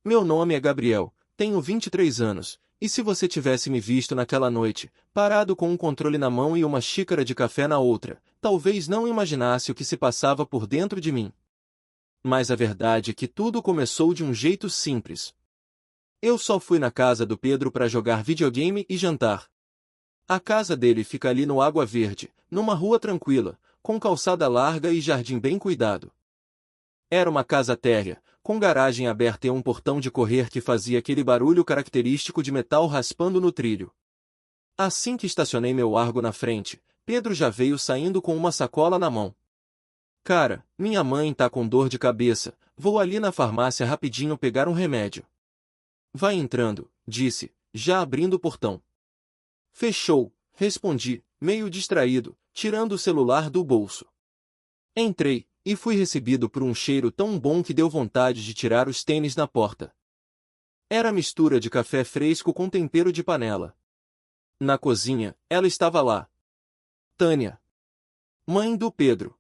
Meu nome é Gabriel, tenho 23 anos, e se você tivesse me visto naquela noite, parado com um controle na mão e uma xícara de café na outra, talvez não imaginasse o que se passava por dentro de mim. Mas a verdade é que tudo começou de um jeito simples. Eu só fui na casa do Pedro para jogar videogame e jantar. A casa dele fica ali no Água Verde, numa rua tranquila, com calçada larga e jardim bem cuidado. Era uma casa térrea, com garagem aberta e um portão de correr que fazia aquele barulho característico de metal raspando no trilho. Assim que estacionei meu Argo na frente, Pedro já veio saindo com uma sacola na mão. Cara, minha mãe tá com dor de cabeça, vou ali na farmácia rapidinho pegar um remédio. Vai entrando, disse, já abrindo o portão. Fechou, respondi, meio distraído, tirando o celular do bolso. Entrei, e fui recebido por um cheiro tão bom que deu vontade de tirar os tênis na porta. Era mistura de café fresco com tempero de panela. Na cozinha, ela estava lá. Tânia. Mãe do Pedro.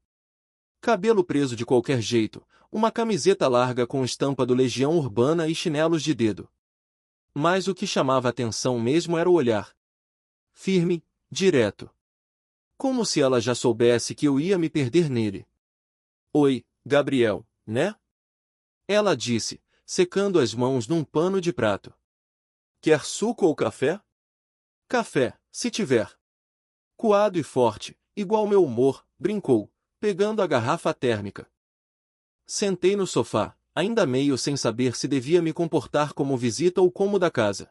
Cabelo preso de qualquer jeito, uma camiseta larga com estampa do Legião Urbana e chinelos de dedo. Mas o que chamava atenção mesmo era o olhar. Firme, direto. Como se ela já soubesse que eu ia me perder nele. Oi, Gabriel, né? Ela disse, secando as mãos num pano de prato. Quer suco ou café? Café, se tiver. Coado e forte, igual meu humor, brincou, pegando a garrafa térmica. Sentei no sofá, ainda meio sem saber se devia me comportar como visita ou como da casa.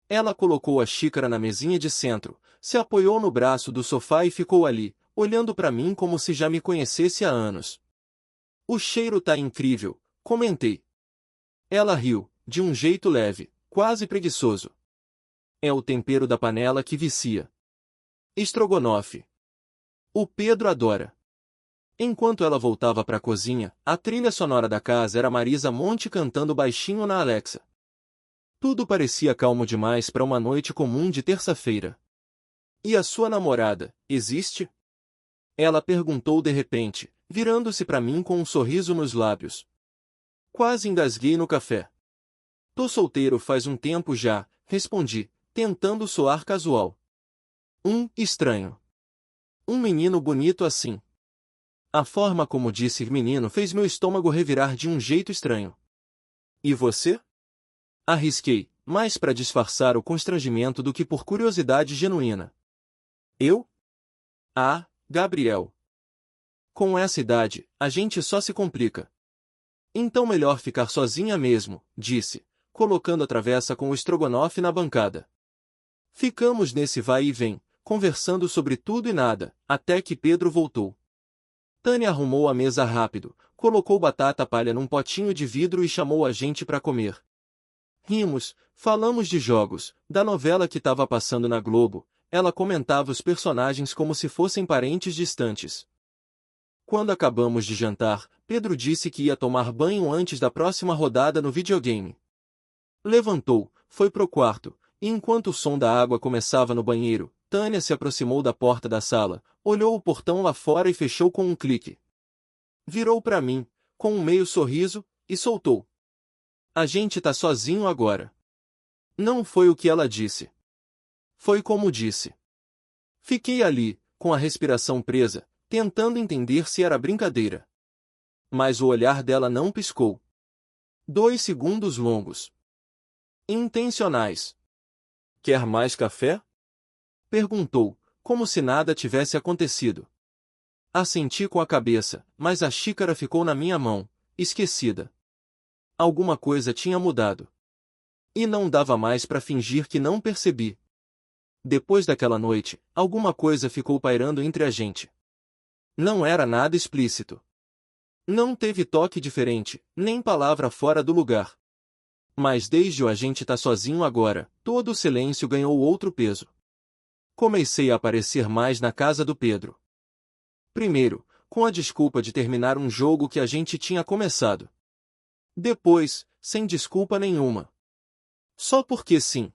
Ela colocou a xícara na mesinha de centro, se apoiou no braço do sofá e ficou ali, olhando para mim como se já me conhecesse há anos. O cheiro tá incrível, comentei. Ela riu, de um jeito leve, quase preguiçoso. É o tempero da panela que vicia. Estrogonofe. O Pedro adora. Enquanto ela voltava para a cozinha, a trilha sonora da casa era Marisa Monte cantando baixinho na Alexa. Tudo parecia calmo demais para uma noite comum de terça-feira. E a sua namorada, existe? Ela perguntou de repente, virando-se para mim com um sorriso nos lábios. Quase engasguei no café. Tô solteiro faz um tempo já, respondi, tentando soar casual. Estranho. Um menino bonito assim. A forma como disse menino fez meu estômago revirar de um jeito estranho. E você? Arrisquei, mais para disfarçar o constrangimento do que por curiosidade genuína. Eu? Ah, Gabriel. Com essa idade, a gente só se complica. Então melhor ficar sozinha mesmo, disse, colocando a travessa com o estrogonofe na bancada. Ficamos nesse vai e vem, conversando sobre tudo e nada, até que Pedro voltou. Tânia arrumou a mesa rápido, colocou batata palha num potinho de vidro e chamou a gente para comer. Rimos, falamos de jogos, da novela que estava passando na Globo, ela comentava os personagens como se fossem parentes distantes. Quando acabamos de jantar, Pedro disse que ia tomar banho antes da próxima rodada no videogame. Levantou, foi pro quarto, e enquanto o som da água começava no banheiro, Tânia se aproximou da porta da sala, olhou o portão lá fora e fechou com um clique. Virou para mim, com um meio sorriso, e soltou. A gente tá sozinho agora. Não foi o que ela disse. Foi como disse. Fiquei ali, com a respiração presa, tentando entender se era brincadeira. Mas o olhar dela não piscou. 2 segundos longos. Intencionais. Quer mais café? Perguntou, como se nada tivesse acontecido. Assenti com a cabeça, mas a xícara ficou na minha mão, esquecida. Alguma coisa tinha mudado. E não dava mais para fingir que não percebi. Depois daquela noite, alguma coisa ficou pairando entre a gente. Não era nada explícito. Não teve toque diferente, nem palavra fora do lugar. Mas desde o a gente tá sozinho agora, todo o silêncio ganhou outro peso. Comecei a aparecer mais na casa do Pedro. Primeiro, com a desculpa de terminar um jogo que a gente tinha começado. Depois, sem desculpa nenhuma. Só porque sim.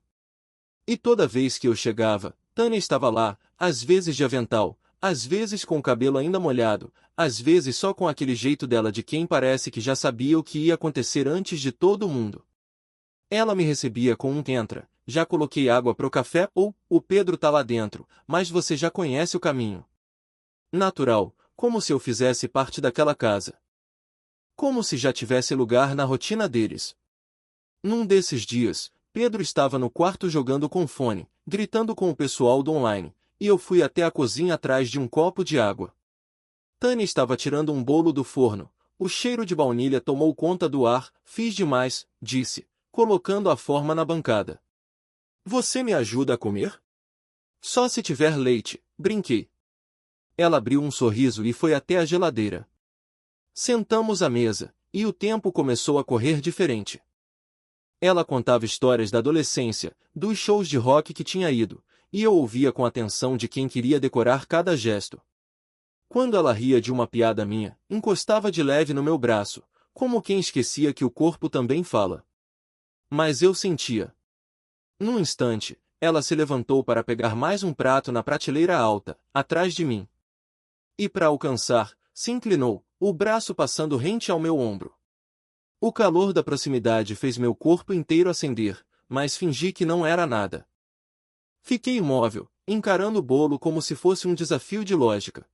E toda vez que eu chegava, Tânia estava lá, às vezes de avental, às vezes com o cabelo ainda molhado, às vezes só com aquele jeito dela de quem parece que já sabia o que ia acontecer antes de todo mundo. Ela me recebia com um "entra, já coloquei água pro café" ou "o Pedro tá lá dentro, mas você já conhece o caminho". Natural, como se eu fizesse parte daquela casa. Como se já tivesse lugar na rotina deles. Num desses dias, Pedro estava no quarto jogando com fone, gritando com o pessoal do online, e eu fui até a cozinha atrás de um copo de água. Tânia estava tirando um bolo do forno. O cheiro de baunilha tomou conta do ar. "Fiz demais", disse, colocando a forma na bancada. "Você me ajuda a comer?" "Só se tiver leite", brinquei. Ela abriu um sorriso e foi até a geladeira. Sentamos à mesa, e o tempo começou a correr diferente. Ela contava histórias da adolescência, dos shows de rock que tinha ido, e eu ouvia com atenção de quem queria decorar cada gesto. Quando ela ria de uma piada minha, encostava de leve no meu braço, como quem esquecia que o corpo também fala. Mas eu sentia. Num instante, ela se levantou para pegar mais um prato na prateleira alta, atrás de mim. E para alcançar, se inclinou, o braço passando rente ao meu ombro. O calor da proximidade fez meu corpo inteiro acender, mas fingi que não era nada. Fiquei imóvel, encarando o bolo como se fosse um desafio de lógica.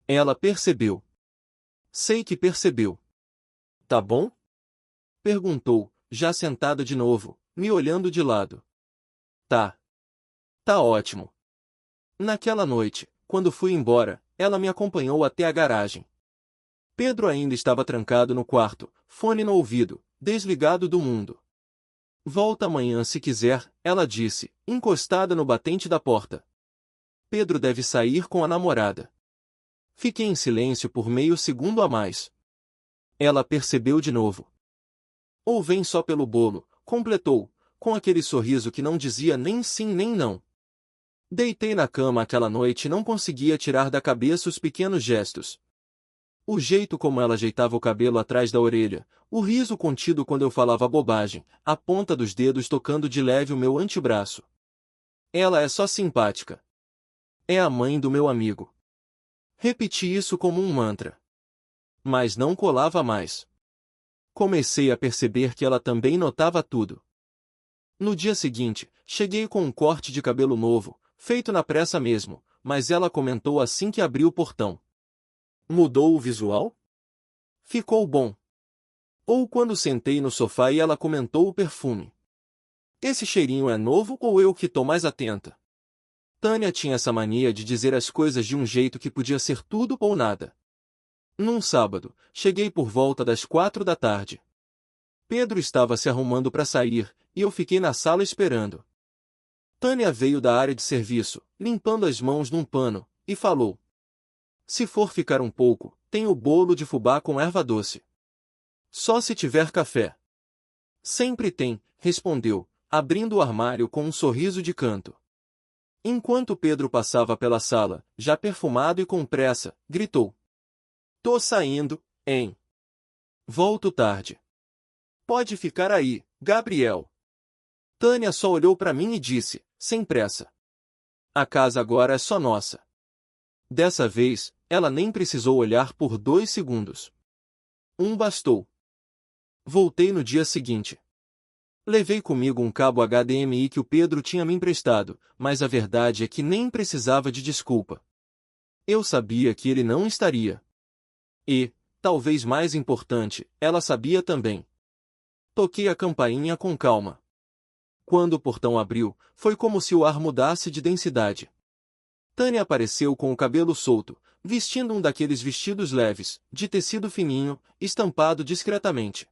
Ela percebeu. Sei que percebeu. "Tá bom?" perguntou, já sentada de novo, me olhando de lado. "Tá. Tá ótimo." Naquela noite, quando fui embora, ela me acompanhou até a garagem. Pedro ainda estava trancado no quarto, fone no ouvido, desligado do mundo. "Volta amanhã se quiser", ela disse, encostada no batente da porta. Pedro deve sair com a namorada. Fiquei em silêncio por meio segundo a mais. Ela percebeu de novo. "Ou vem só pelo bolo", completou, com aquele sorriso que não dizia nem sim nem não. Deitei na cama aquela noite e não conseguia tirar da cabeça os pequenos gestos. O jeito como ela ajeitava o cabelo atrás da orelha, o riso contido quando eu falava bobagem, a ponta dos dedos tocando de leve o meu antebraço. Ela é só simpática. É a mãe do meu amigo. Repeti isso como um mantra. Mas não colava mais. Comecei a perceber que ela também notava tudo. No dia seguinte, cheguei com um corte de cabelo novo, feito na pressa mesmo, mas ela comentou assim que abriu o portão. "Mudou o visual?" "Ficou bom." Ou quando sentei no sofá e ela comentou o perfume. "Esse cheirinho é novo ou eu que tô mais atenta?" Tânia tinha essa mania de dizer as coisas de um jeito que podia ser tudo ou nada. Num sábado, cheguei por volta das 4 da tarde. Pedro estava se arrumando para sair, e eu fiquei na sala esperando. Tânia veio da área de serviço, limpando as mãos num pano, e falou: "Se for ficar um pouco, tem o bolo de fubá com erva doce. Só se tiver café." "Sempre tem", respondeu, abrindo o armário com um sorriso de canto. Enquanto Pedro passava pela sala, já perfumado e com pressa, gritou: "Tô saindo, hein? Volto tarde. Pode ficar aí, Gabriel." Tânia só olhou para mim e disse, sem pressa: "A casa agora é só nossa." Dessa vez, ela nem precisou olhar por 2 segundos. Bastou. Voltei no dia seguinte. Levei comigo um cabo HDMI que o Pedro tinha me emprestado, mas a verdade é que nem precisava de desculpa. Eu sabia que ele não estaria. E, talvez mais importante, ela sabia também. Toquei a campainha com calma. Quando o portão abriu, foi como se o ar mudasse de densidade. Tânia apareceu com o cabelo solto, vestindo um daqueles vestidos leves, de tecido fininho, estampado discretamente.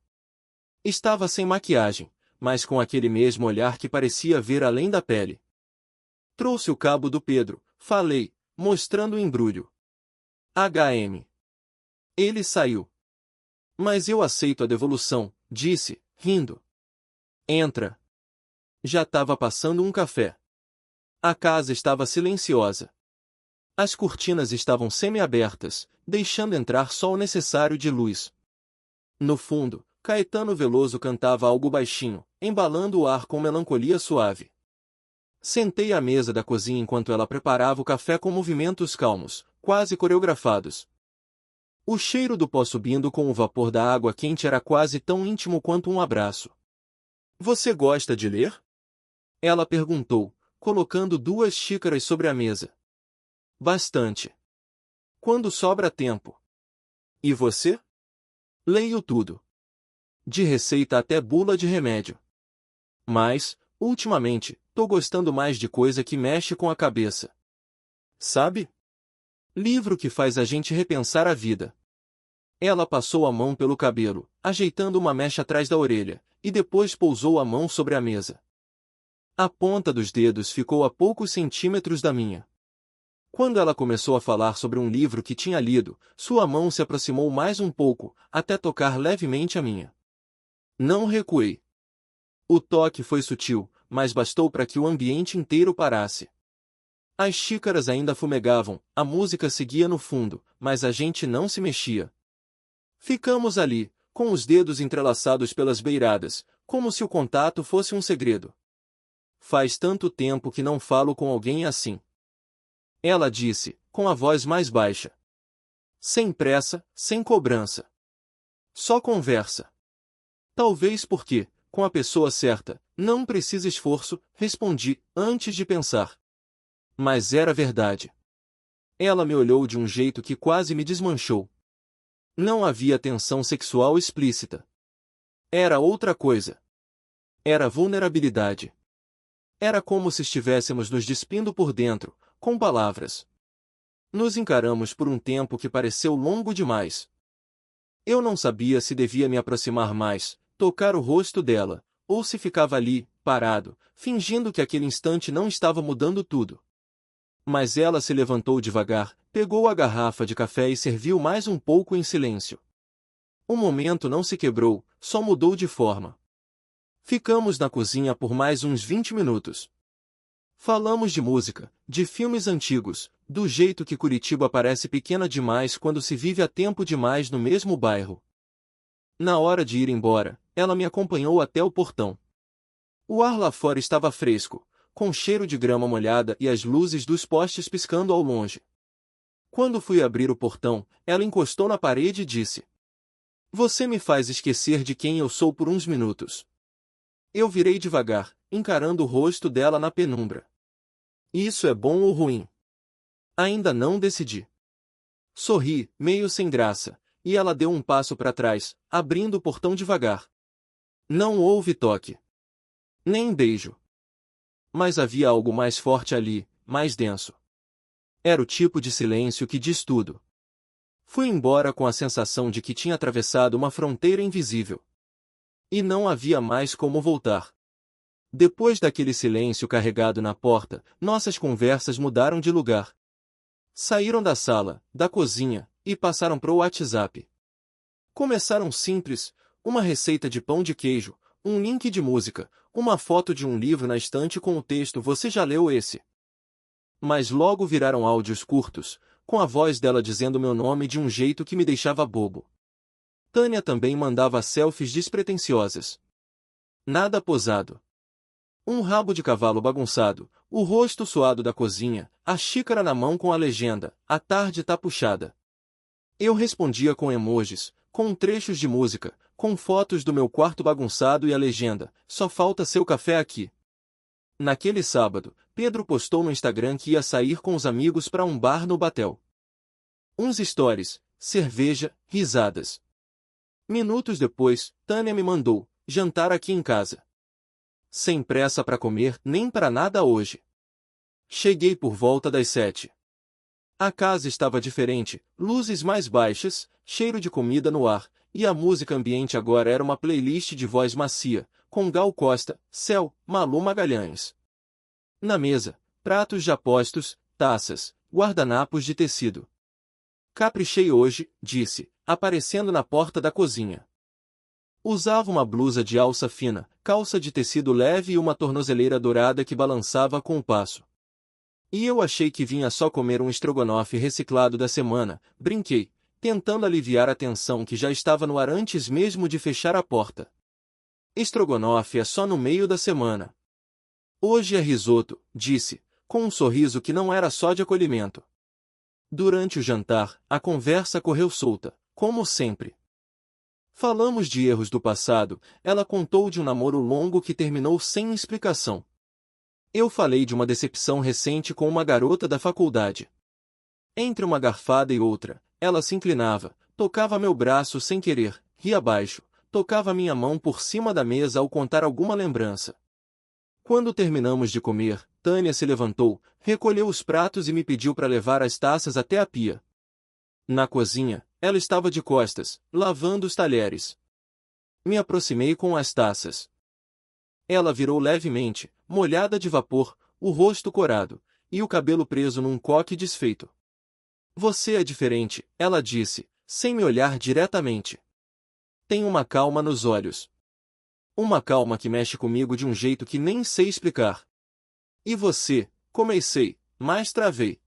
Estava sem maquiagem, mas com aquele mesmo olhar que parecia ver além da pele. "Trouxe o cabo do Pedro", falei, mostrando o embrulho. "HM." Ele saiu. "Mas eu aceito a devolução", disse, rindo. "Entra." Já estava passando um café. A casa estava silenciosa. As cortinas estavam semi-abertas, deixando entrar só o necessário de luz. No fundo, Caetano Veloso cantava algo baixinho, embalando o ar com melancolia suave. Sentei à mesa da cozinha enquanto ela preparava o café com movimentos calmos, quase coreografados. O cheiro do pó subindo com o vapor da água quente era quase tão íntimo quanto um abraço. Você gosta de ler? Ela perguntou, colocando 2 xícaras sobre a mesa. Bastante. Quando sobra tempo. E você? Leio tudo. De receita até bula de remédio. Mas, ultimamente, tô gostando mais de coisa que mexe com a cabeça. Sabe? Livro que faz a gente repensar a vida. Ela passou a mão pelo cabelo, ajeitando uma mecha atrás da orelha, e depois pousou a mão sobre a mesa. A ponta dos dedos ficou a poucos centímetros da minha. Quando ela começou a falar sobre um livro que tinha lido, sua mão se aproximou mais um pouco, até tocar levemente a minha. Não recuei. O toque foi sutil, mas bastou para que o ambiente inteiro parasse. As xícaras ainda fumegavam, a música seguia no fundo, mas a gente não se mexia. Ficamos ali, com os dedos entrelaçados pelas beiradas, como se o contato fosse um segredo. Faz tanto tempo que não falo com alguém assim. Ela disse, com a voz mais baixa. Sem pressa, sem cobrança. Só conversa. Talvez porque, com a pessoa certa, não precisa esforço, respondi, antes de pensar. Mas era verdade. Ela me olhou de um jeito que quase me desmanchou. Não havia tensão sexual explícita. Era outra coisa. Era vulnerabilidade. Era como se estivéssemos nos despindo por dentro, com palavras. Nos encaramos por um tempo que pareceu longo demais. Eu não sabia se devia me aproximar mais, tocar o rosto dela, ou se ficava ali, parado, fingindo que aquele instante não estava mudando tudo. Mas ela se levantou devagar, pegou a garrafa de café e serviu mais um pouco em silêncio. O momento não se quebrou, só mudou de forma. Ficamos na cozinha por mais uns 20 minutos. Falamos de música, de filmes antigos, do jeito que Curitiba parece pequena demais quando se vive há tempo demais no mesmo bairro. Na hora de ir embora, ela me acompanhou até o portão. O ar lá fora estava fresco, com cheiro de grama molhada e as luzes dos postes piscando ao longe. Quando fui abrir o portão, ela encostou na parede e disse: Você me faz esquecer de quem eu sou por uns minutos. Eu virei devagar, encarando o rosto dela na penumbra. Isso é bom ou ruim? Ainda não decidi. Sorri, meio sem graça, e ela deu um passo para trás, abrindo o portão devagar. Não houve toque. Nem beijo. Mas havia algo mais forte ali, mais denso. Era o tipo de silêncio que diz tudo. Fui embora com a sensação de que tinha atravessado uma fronteira invisível. E não havia mais como voltar. Depois daquele silêncio carregado na porta, nossas conversas mudaram de lugar. Saíram da sala, da cozinha, e passaram para o WhatsApp. Começaram simples, uma receita de pão de queijo, um link de música, uma foto de um livro na estante com o texto "Você já leu esse?". Mas logo viraram áudios curtos, com a voz dela dizendo meu nome de um jeito que me deixava bobo. Tânia também mandava selfies despretensiosas. Nada posado. Um rabo de cavalo bagunçado, o rosto suado da cozinha, a xícara na mão com a legenda, "A tarde tá puxada". Eu respondia com emojis, com trechos de música, com fotos do meu quarto bagunçado e a legenda, "Só falta seu café aqui". Naquele sábado, Pedro postou no Instagram que ia sair com os amigos para um bar no Batel. Uns stories, cerveja, risadas. Minutos depois, Tânia me mandou, "Jantar aqui em casa". Sem pressa para comer, nem para nada hoje. Cheguei por volta das 7. A casa estava diferente, luzes mais baixas, cheiro de comida no ar, e a música ambiente agora era uma playlist de voz macia, com Gal Costa, Céu, Malu Magalhães. Na mesa, pratos já postos, taças, guardanapos de tecido. Caprichei hoje, disse, aparecendo na porta da cozinha. Usava uma blusa de alça fina, calça de tecido leve e uma tornozeleira dourada que balançava com o passo. E eu achei que vinha só comer um estrogonofe reciclado da semana, brinquei, tentando aliviar a tensão que já estava no ar antes mesmo de fechar a porta. Estrogonofe é só no meio da semana. Hoje é risoto, disse, com um sorriso que não era só de acolhimento. Durante o jantar, a conversa correu solta, como sempre. Falamos de erros do passado, ela contou de um namoro longo que terminou sem explicação. Eu falei de uma decepção recente com uma garota da faculdade. Entre uma garfada e outra, ela se inclinava, tocava meu braço sem querer, ria baixo, tocava minha mão por cima da mesa ao contar alguma lembrança. Quando terminamos de comer, Tânia se levantou, recolheu os pratos e me pediu para levar as taças até a pia. Na cozinha, ela estava de costas, lavando os talheres. Me aproximei com as taças. Ela virou levemente, molhada de vapor, o rosto corado, e o cabelo preso num coque desfeito. Você é diferente, ela disse, sem me olhar diretamente. Tem uma calma nos olhos. Uma calma que mexe comigo de um jeito que nem sei explicar. E você? Comecei, mas travei.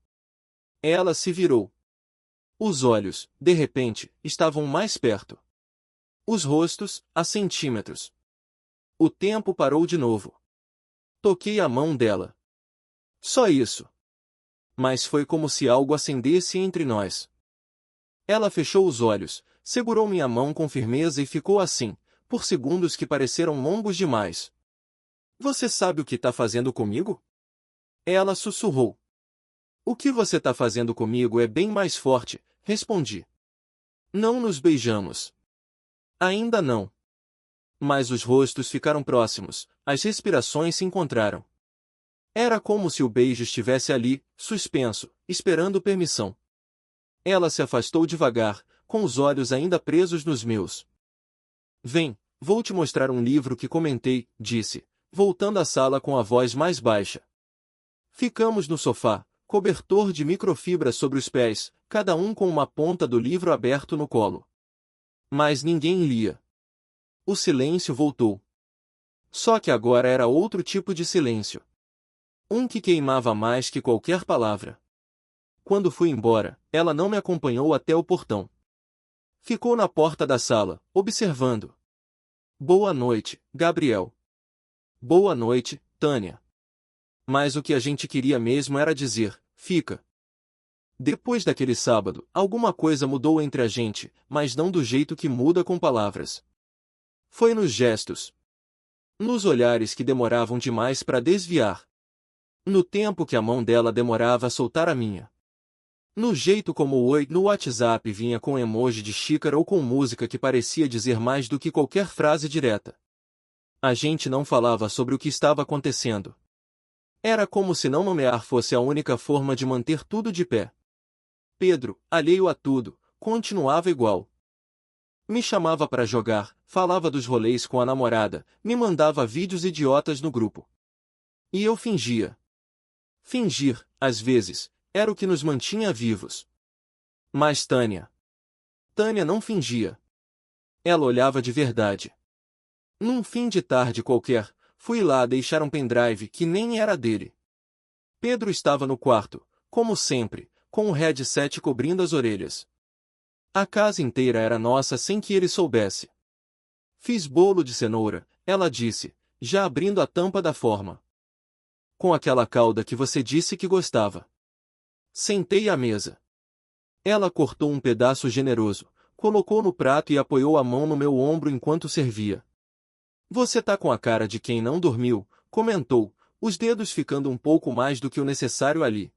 Ela se virou. Os olhos, de repente, estavam mais perto. Os rostos, a centímetros. O tempo parou de novo. Toquei a mão dela. Só isso. Mas foi como se algo acendesse entre nós. Ela fechou os olhos, segurou minha mão com firmeza e ficou assim, por segundos que pareceram longos demais. Você sabe o que está fazendo comigo? Ela sussurrou. O que você está fazendo comigo é bem mais forte, respondi. Não nos beijamos. Ainda não. Mas os rostos ficaram próximos, as respirações se encontraram. Era como se o beijo estivesse ali, suspenso, esperando permissão. Ela se afastou devagar, com os olhos ainda presos nos meus. Vem, vou te mostrar um livro que comentei, disse, voltando à sala com a voz mais baixa. Ficamos no sofá, cobertor de microfibra sobre os pés, cada um com uma ponta do livro aberto no colo. Mas ninguém lia. O silêncio voltou. Só que agora era outro tipo de silêncio. Um que queimava mais que qualquer palavra. Quando fui embora, ela não me acompanhou até o portão. Ficou na porta da sala, observando. Boa noite, Gabriel. Boa noite, Tânia. Mas o que a gente queria mesmo era dizer, fica. Depois daquele sábado, alguma coisa mudou entre a gente, mas não do jeito que muda com palavras. Foi nos gestos. Nos olhares que demoravam demais para desviar. No tempo que a mão dela demorava a soltar a minha. No jeito como o oi no WhatsApp vinha com emoji de xícara ou com música que parecia dizer mais do que qualquer frase direta. A gente não falava sobre o que estava acontecendo. Era como se não nomear fosse a única forma de manter tudo de pé. Pedro, alheio a tudo, continuava igual. Me chamava para jogar, falava dos rolês com a namorada, me mandava vídeos idiotas no grupo. E eu fingia. Fingir, às vezes, era o que nos mantinha vivos. Mas Tânia não fingia. Ela olhava de verdade. Num fim de tarde qualquer, fui lá deixar um pendrive que nem era dele. Pedro estava no quarto, como sempre, com o headset cobrindo as orelhas. A casa inteira era nossa sem que ele soubesse. Fiz bolo de cenoura, ela disse, já abrindo a tampa da forma. Com aquela calda que você disse que gostava. Sentei à mesa. Ela cortou um pedaço generoso, colocou no prato e apoiou a mão no meu ombro enquanto servia. Você tá com a cara de quem não dormiu, comentou, os dedos ficando um pouco mais do que o necessário ali.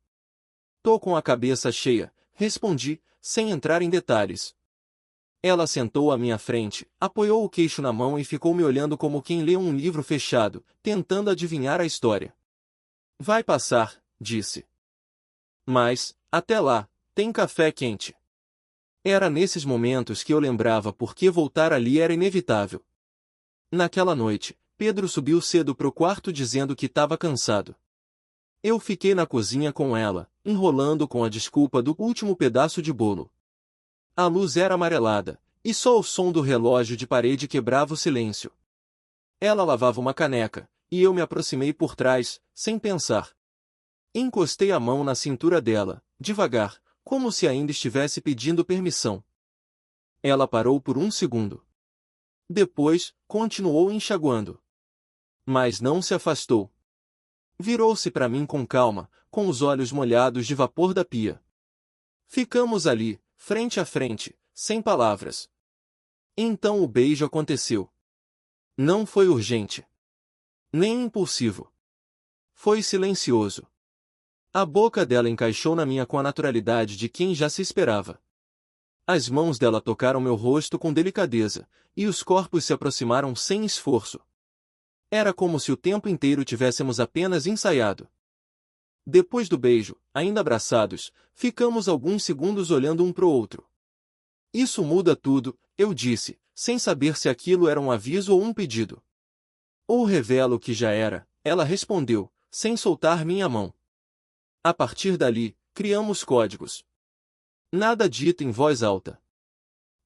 Tô com a cabeça cheia, respondi, sem entrar em detalhes. Ela sentou à minha frente, apoiou o queixo na mão e ficou me olhando como quem lê um livro fechado, tentando adivinhar a história. Vai passar, disse. Mas, até lá, tem café quente. Era nesses momentos que eu lembrava por que voltar ali era inevitável. Naquela noite, Pedro subiu cedo pro quarto dizendo que estava cansado. Eu fiquei na cozinha com ela, enrolando com a desculpa do último pedaço de bolo. A luz era amarelada, e só o som do relógio de parede quebrava o silêncio. Ela lavava uma caneca, e eu me aproximei por trás, sem pensar. Encostei a mão na cintura dela, devagar, como se ainda estivesse pedindo permissão. Ela parou por um segundo. Depois, continuou enxaguando. Mas não se afastou. Virou-se para mim com calma, com os olhos molhados de vapor da pia. Ficamos ali, frente a frente, sem palavras. Então o beijo aconteceu. Não foi urgente, nem impulsivo. Foi silencioso. A boca dela encaixou na minha com a naturalidade de quem já se esperava. As mãos dela tocaram meu rosto com delicadeza, e os corpos se aproximaram sem esforço. Era como se o tempo inteiro tivéssemos apenas ensaiado. Depois do beijo, ainda abraçados, ficamos alguns segundos olhando um pro outro. Isso muda tudo, eu disse, sem saber se aquilo era um aviso ou um pedido. Ou revela o que já era, ela respondeu, sem soltar minha mão. A partir dali, criamos códigos. Nada dito em voz alta.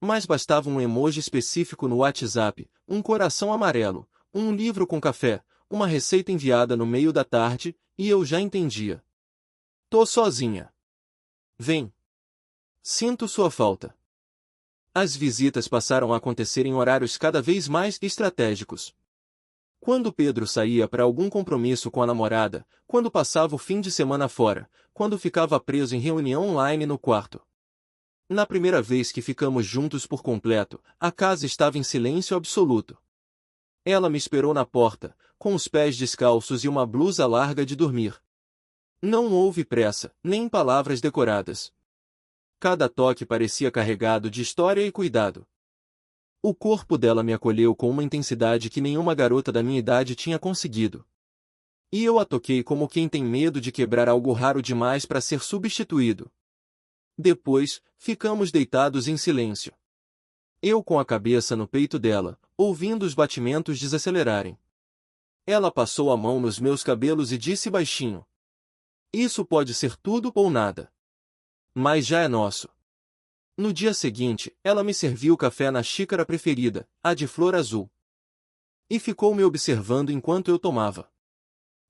Mas bastava um emoji específico no WhatsApp, um coração amarelo, um livro com café, uma receita enviada no meio da tarde, e eu já entendia. Tô sozinha. Vem. Sinto sua falta. As visitas passaram a acontecer em horários cada vez mais estratégicos. Quando Pedro saía para algum compromisso com a namorada, quando passava o fim de semana fora, quando ficava preso em reunião online no quarto. Na primeira vez que ficamos juntos por completo, a casa estava em silêncio absoluto. Ela me esperou na porta, com os pés descalços e uma blusa larga de dormir. Não houve pressa, nem palavras decoradas. Cada toque parecia carregado de história e cuidado. O corpo dela me acolheu com uma intensidade que nenhuma garota da minha idade tinha conseguido. E eu a toquei como quem tem medo de quebrar algo raro demais para ser substituído. Depois, ficamos deitados em silêncio. Eu com a cabeça no peito dela, ouvindo os batimentos desacelerarem. Ela passou a mão nos meus cabelos e disse baixinho: "Isso pode ser tudo ou nada. Mas já é nosso." No dia seguinte, ela me serviu o café na xícara preferida, a de flor azul. E ficou me observando enquanto eu tomava.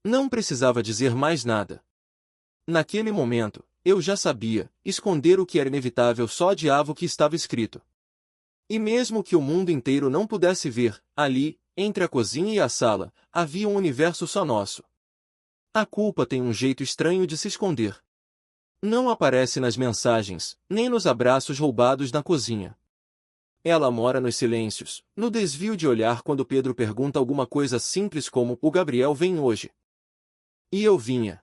Não precisava dizer mais nada. Naquele momento, eu já sabia, esconder o que era inevitável só adiava o que estava escrito. E mesmo que o mundo inteiro não pudesse ver, ali, entre a cozinha e a sala, havia um universo só nosso. A culpa tem um jeito estranho de se esconder. Não aparece nas mensagens, nem nos abraços roubados na cozinha. Ela mora nos silêncios, no desvio de olhar quando Pedro pergunta alguma coisa simples como "O Gabriel vem hoje?" E eu vinha.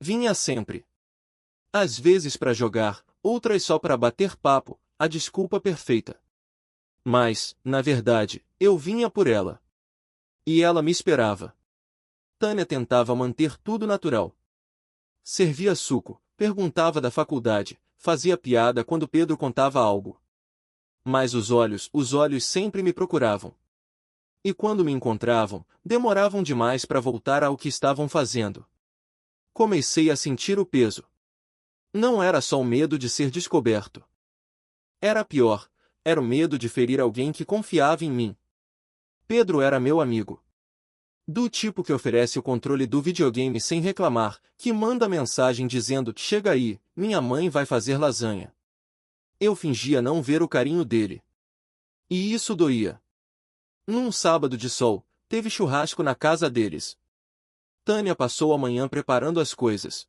Vinha sempre. Às vezes para jogar, outras só para bater papo, a desculpa perfeita. Mas, na verdade, eu vinha por ela. E ela me esperava. Tânia tentava manter tudo natural. Servia suco, perguntava da faculdade, fazia piada quando Pedro contava algo. Mas os olhos sempre me procuravam. E quando me encontravam, demoravam demais para voltar ao que estavam fazendo. Comecei a sentir o peso. Não era só o medo de ser descoberto. Era pior, era o medo de ferir alguém que confiava em mim. Pedro era meu amigo. Do tipo que oferece o controle do videogame sem reclamar, que manda mensagem dizendo "Chega aí, minha mãe vai fazer lasanha." Eu fingia não ver o carinho dele. E isso doía. Num sábado de sol, teve churrasco na casa deles. Tânia passou a manhã preparando as coisas.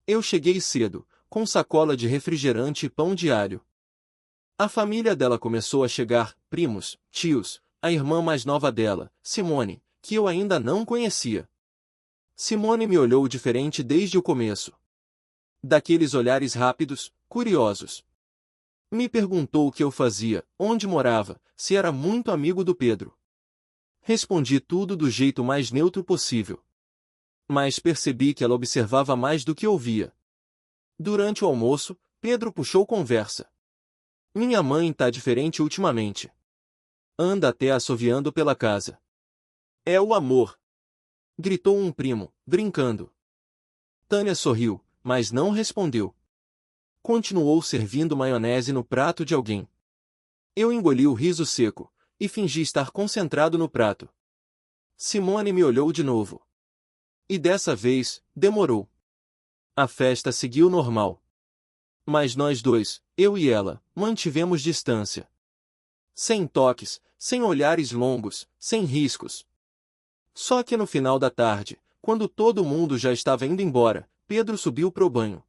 Eu cheguei cedo, com sacola de refrigerante e pão de alho. A família dela começou a chegar, primos, tios, a irmã mais nova dela, Simone, que eu ainda não conhecia. Simone me olhou diferente desde o começo. Daqueles olhares rápidos, curiosos. Me perguntou o que eu fazia, onde morava, se era muito amigo do Pedro. Respondi tudo do jeito mais neutro possível. Mas percebi que ela observava mais do que ouvia. Durante o almoço, Pedro puxou conversa. "Minha mãe tá diferente ultimamente. Anda até assoviando pela casa." "É o amor!" gritou um primo, brincando. Tânia sorriu, mas não respondeu. Continuou servindo maionese no prato de alguém. Eu engoli o riso seco, e fingi estar concentrado no prato. Simone me olhou de novo. E dessa vez, demorou. A festa seguiu normal. Mas nós dois, eu e ela, mantivemos distância. Sem toques, sem olhares longos, sem riscos. Só que no final da tarde, quando todo mundo já estava indo embora, Pedro subiu pro banho.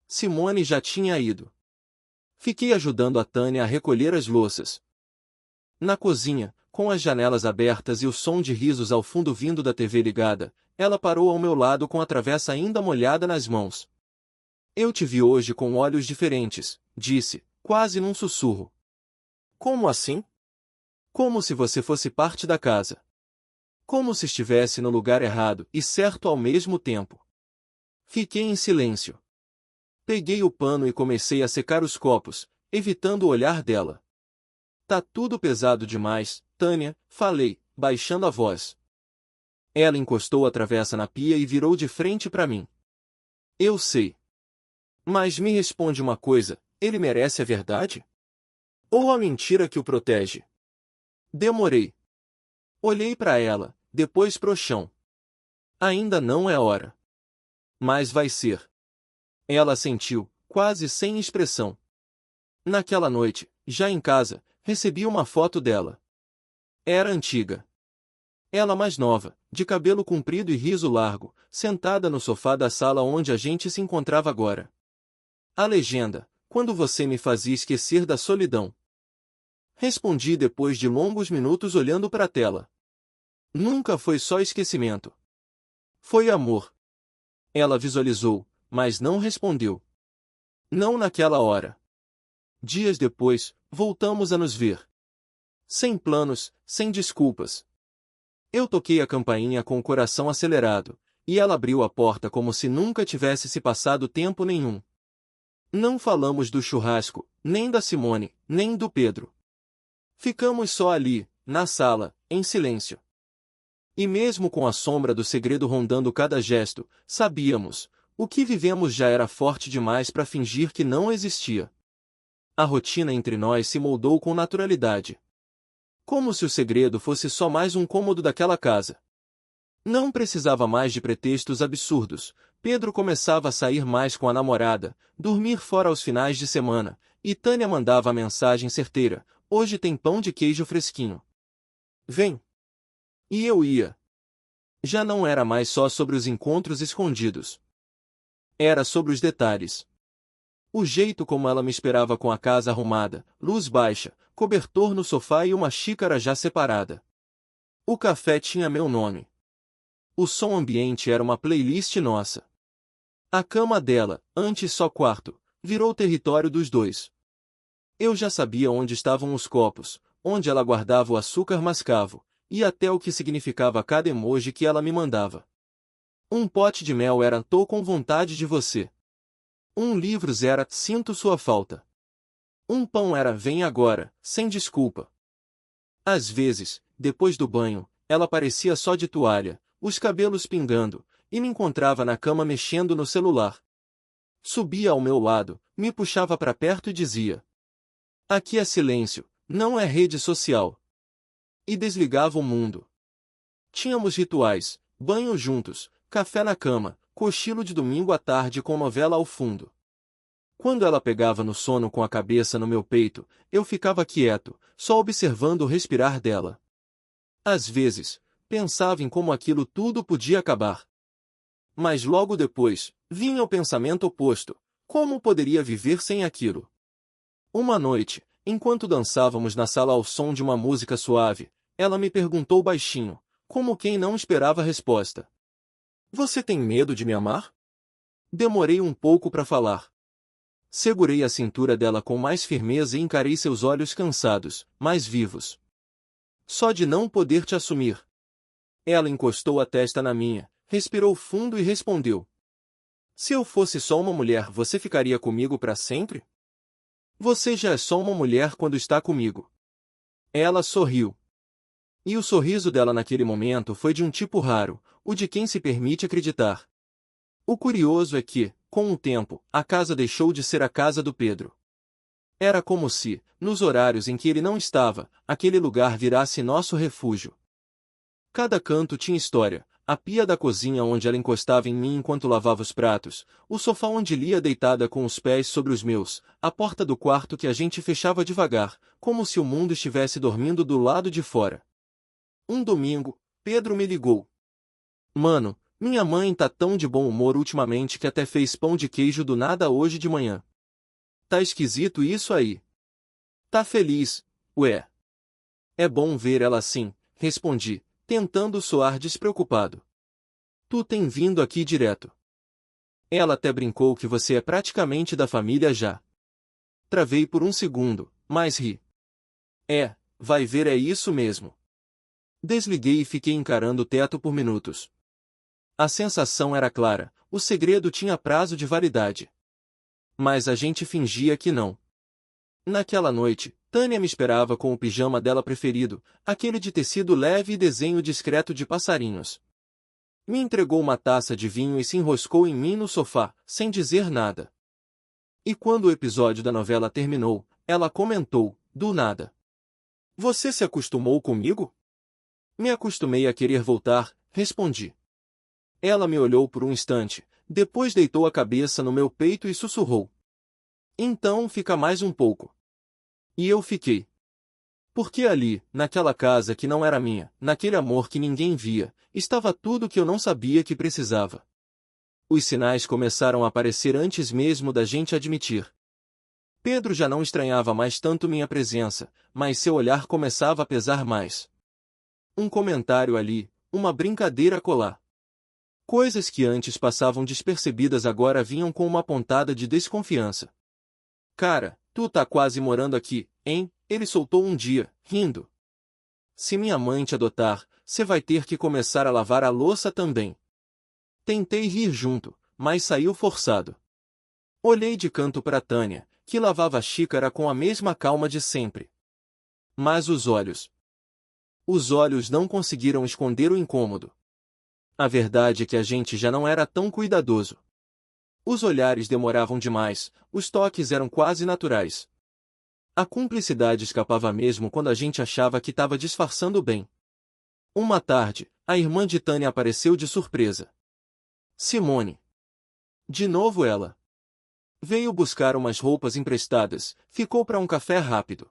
Simone já tinha ido. Fiquei ajudando a Tânia a recolher as louças. Na cozinha, com as janelas abertas e o som de risos ao fundo vindo da TV ligada, ela parou ao meu lado com a travessa ainda molhada nas mãos. Eu te vi hoje com olhos diferentes, disse, quase num sussurro. Como assim? Como se você fosse parte da casa. Como se estivesse no lugar errado e certo ao mesmo tempo. Fiquei em silêncio. Peguei o pano e comecei a secar os copos, evitando o olhar dela. Tá tudo pesado demais, Tânia, falei, baixando a voz. Ela encostou a travessa na pia e virou de frente para mim. Eu sei. Mas me responde uma coisa, ele merece a verdade? Ou a mentira que o protege? Demorei. Olhei para ela, depois pro chão. Ainda não é hora. Mas vai ser. Ela assentiu, quase sem expressão. Naquela noite, já em casa, recebi uma foto dela. Era antiga. Ela mais nova, de cabelo comprido e riso largo, sentada no sofá da sala onde a gente se encontrava agora. A legenda: quando você me fazia esquecer da solidão. Respondi depois de longos minutos olhando para a tela. Nunca foi só esquecimento. Foi amor. Ela visualizou, mas não respondeu. Não naquela hora. Dias depois, voltamos a nos ver. Sem planos, sem desculpas. Eu toquei a campainha com o coração acelerado, e ela abriu a porta como se nunca tivesse se passado tempo nenhum. Não falamos do churrasco, nem da Simone, nem do Pedro. Ficamos só ali, na sala, em silêncio. E mesmo com a sombra do segredo rondando cada gesto, sabíamos, o que vivemos já era forte demais para fingir que não existia. A rotina entre nós se moldou com naturalidade. Como se o segredo fosse só mais um cômodo daquela casa. Não precisava mais de pretextos absurdos. Pedro começava a sair mais com a namorada, dormir fora aos finais de semana, e Tânia mandava a mensagem certeira: hoje tem pão de queijo fresquinho. Vem. E eu ia. Já não era mais só sobre os encontros escondidos. Era sobre os detalhes. O jeito como ela me esperava com a casa arrumada, luz baixa, cobertor no sofá e uma xícara já separada. O café tinha meu nome. O som ambiente era uma playlist nossa. A cama dela, antes só quarto, virou território dos dois. Eu já sabia onde estavam os copos, onde ela guardava o açúcar mascavo, e até o que significava cada emoji que ela me mandava. Um pote de mel era "tô com vontade de você". Um livro era "sinto sua falta". Um pão era "vem agora", sem desculpa. Às vezes, depois do banho, ela parecia só de toalha, os cabelos pingando, e me encontrava na cama mexendo no celular. Subia ao meu lado, me puxava para perto e dizia: aqui é silêncio, não é rede social. E desligava o mundo. Tínhamos rituais, banho juntos, café na cama, cochilo de domingo à tarde com novela ao fundo. Quando ela pegava no sono com a cabeça no meu peito, eu ficava quieto, só observando o respirar dela. Às vezes, pensava em como aquilo tudo podia acabar. Mas logo depois, vinha o pensamento oposto: como poderia viver sem aquilo? Uma noite, enquanto dançávamos na sala ao som de uma música suave, ela me perguntou baixinho, como quem não esperava a resposta: você tem medo de me amar? Demorei um pouco para falar. Segurei a cintura dela com mais firmeza e encarei seus olhos cansados, mas vivos. Só de não poder te assumir. Ela encostou a testa na minha, respirou fundo e respondeu: se eu fosse só uma mulher, você ficaria comigo para sempre? Você já é só uma mulher quando está comigo. Ela sorriu. E o sorriso dela naquele momento foi de um tipo raro, o de quem se permite acreditar. O curioso é que, com o tempo, a casa deixou de ser a casa do Pedro. Era como se, nos horários em que ele não estava, aquele lugar virasse nosso refúgio. Cada canto tinha história: a pia da cozinha onde ela encostava em mim enquanto lavava os pratos, o sofá onde lia deitada com os pés sobre os meus, a porta do quarto que a gente fechava devagar, como se o mundo estivesse dormindo do lado de fora. Um domingo, Pedro me ligou. Mano, minha mãe tá tão de bom humor ultimamente que até fez pão de queijo do nada hoje de manhã. Tá esquisito isso aí. Tá feliz, ué. É bom ver ela assim, respondi, tentando soar despreocupado. Tu tem vindo aqui direto. Ela até brincou que você é praticamente da família já. Travei por um segundo, mas ri. Vai ver, é isso mesmo. Desliguei e fiquei encarando o teto por minutos. A sensação era clara, o segredo tinha prazo de validade. Mas a gente fingia que não. Naquela noite, Tânia me esperava com o pijama dela preferido, aquele de tecido leve e desenho discreto de passarinhos. Me entregou uma taça de vinho e se enroscou em mim no sofá, sem dizer nada. E quando o episódio da novela terminou, ela comentou, do nada: Você se acostumou comigo? Me acostumei a querer voltar, respondi. Ela me olhou por um instante, depois deitou a cabeça no meu peito e sussurrou: Então fica mais um pouco. E eu fiquei. Porque ali, naquela casa que não era minha, naquele amor que ninguém via, estava tudo que eu não sabia que precisava. Os sinais começaram a aparecer antes mesmo da gente admitir. Pedro já não estranhava mais tanto minha presença, mas seu olhar começava a pesar mais. Um comentário ali, uma brincadeira acolá. Coisas que antes passavam despercebidas agora vinham com uma pontada de desconfiança. Cara, tu tá quase morando aqui, hein? Ele soltou um dia, rindo. Se minha mãe te adotar, cê vai ter que começar a lavar a louça também. Tentei rir junto, mas saiu forçado. Olhei de canto para Tânia, que lavava a xícara com a mesma calma de sempre. Mas os olhos. Os olhos não conseguiram esconder o incômodo. A verdade é que a gente já não era tão cuidadoso. Os olhares demoravam demais, os toques eram quase naturais. A cumplicidade escapava mesmo quando a gente achava que estava disfarçando bem. Uma tarde, a irmã de Tânia apareceu de surpresa. Simone. De novo ela. Veio buscar umas roupas emprestadas, ficou para um café rápido.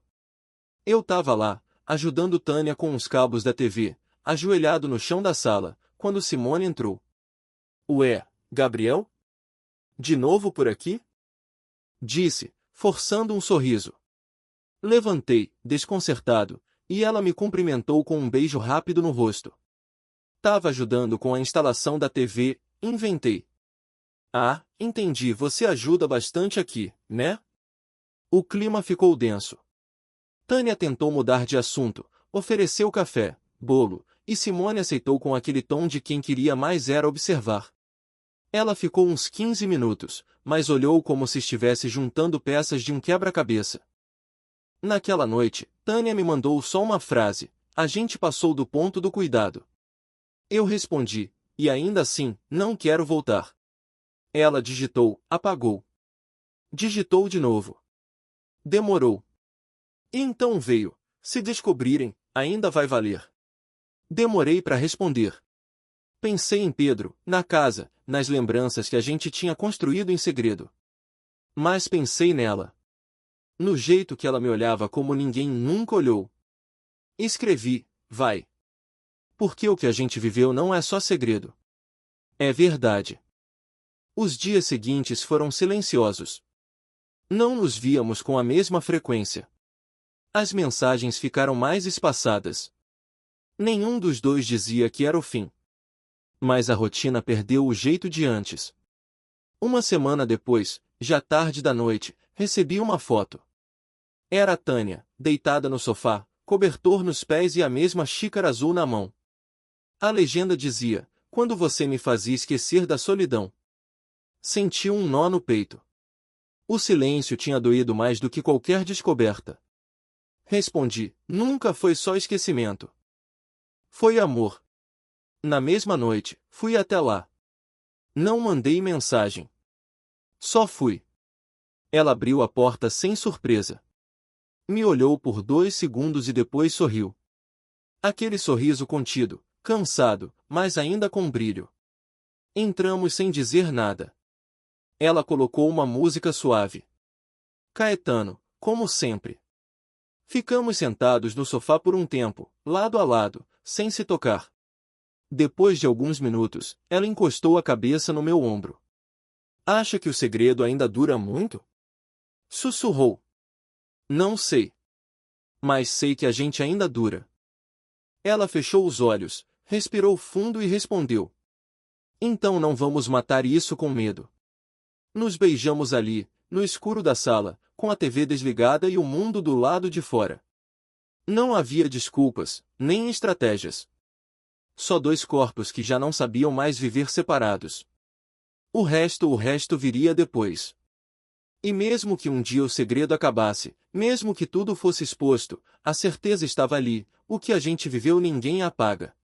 Eu tava lá, ajudando Tânia com os cabos da TV, ajoelhado no chão da sala, quando Simone entrou. Ué, Gabriel? De novo por aqui? Disse, forçando um sorriso. Levantei, desconcertado, e ela me cumprimentou com um beijo rápido no rosto. Tava ajudando com a instalação da TV, inventei. Ah, entendi, você ajuda bastante aqui, né? O clima ficou denso. Tânia tentou mudar de assunto, ofereceu café, bolo, e Simone aceitou com aquele tom de quem queria mais era observar. Ela ficou uns 15 minutos, mas olhou como se estivesse juntando peças de um quebra-cabeça. Naquela noite, Tânia me mandou só uma frase: a gente passou do ponto do cuidado. Eu respondi: e ainda assim, não quero voltar. Ela digitou, apagou. Digitou de novo. Demorou. E então veio: se descobrirem, ainda vai valer. Demorei para responder. Pensei em Pedro, na casa, nas lembranças que a gente tinha construído em segredo. Mas pensei nela. No jeito que ela me olhava como ninguém nunca olhou. Escrevi: vai. Porque o que a gente viveu não é só segredo. É verdade. Os dias seguintes foram silenciosos. Não nos víamos com a mesma frequência. As mensagens ficaram mais espaçadas. Nenhum dos dois dizia que era o fim. Mas a rotina perdeu o jeito de antes. Uma semana depois, já tarde da noite, recebi uma foto. Era a Tânia, deitada no sofá, cobertor nos pés e a mesma xícara azul na mão. A legenda dizia: quando você me fazia esquecer da solidão. Senti um nó no peito. O silêncio tinha doído mais do que qualquer descoberta. Respondi: nunca foi só esquecimento. Foi amor. Na mesma noite, fui até lá. Não mandei mensagem. Só fui. Ela abriu a porta sem surpresa. Me olhou por 2 segundos e depois sorriu. Aquele sorriso contido, cansado, mas ainda com brilho. Entramos sem dizer nada. Ela colocou uma música suave. Caetano, como sempre. Ficamos sentados no sofá por um tempo, lado a lado, sem se tocar. Depois de alguns minutos, ela encostou a cabeça no meu ombro. Acha que o segredo ainda dura muito? Sussurrou. Não sei. Mas sei que a gente ainda dura. Ela fechou os olhos, respirou fundo e respondeu. Então não vamos matar isso com medo. Nos beijamos ali, no escuro da sala, com a TV desligada e o mundo do lado de fora. Não havia desculpas, nem estratégias. Só dois corpos que já não sabiam mais viver separados. O resto viria depois. E mesmo que um dia o segredo acabasse, mesmo que tudo fosse exposto, a certeza estava ali, o que a gente viveu ninguém apaga.